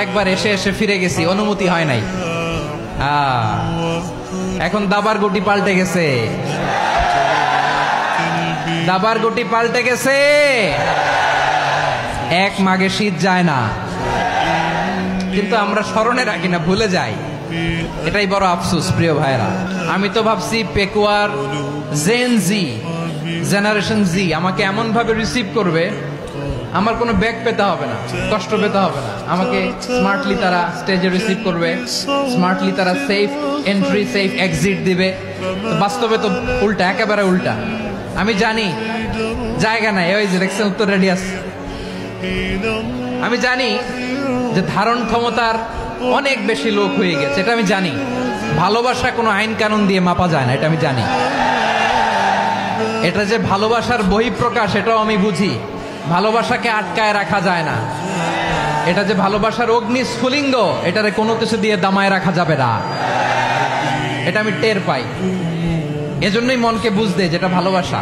একবার এসে এসে ফিরে গেছি, অনুমতি হয় নাই। এখন দাবার গুটি পাল্টে গেছে, দাবার গুটি পাল্টে গেছে। এক মাঘে শীত যায় না, কিন্তু আমরা স্মরণে রাখি না, ভুলে যাই। এটাই বড় আফসোস প্রিয় ভাইরা। আমি তো ভাবছি পেকুয়ার জেন জি, জেনারেশন জি আমাকে এমন ভাবে রিসিভ করবে, আমার কোনো ব্যাক পেতে হবে না, কষ্ট পেতে হবে না। আমাকে স্মার্টলি তারা স্টেজে রিসিভ করবে, স্মার্টলি তারা সেফ এন্ট্রি সেফ এক্সিট দিবে। বাস্তবে তো উল্টা, একেবারে উল্টা। আমি জানি জায়গা নাই, ওই যে দেখছেন উত্তর রেডিয়াস। আমি জানি যে ধারণ ক্ষমতার অনেক বেশি লোক হয়ে গেছে, এটা আমি জানি। ভালোবাসা কোনো আইন কানুন দিয়ে মাপা যায় না, এটা আমি জানি। এটা যে ভালোবাসার বহিঃপ্রকাশ, এটাও আমি বুঝি। ভালোবাসাকে আটকায় রাখা যায় না। এটা যে ভালোবাসার অগ্নি স্ফুলিঙ্গ, এটারে কোনো কিছু দিয়ে দামায় রাখা যাবে না, এটা আমি টের পাই। এজন্যই মনকে বুঝতে যেটা ভালোবাসা।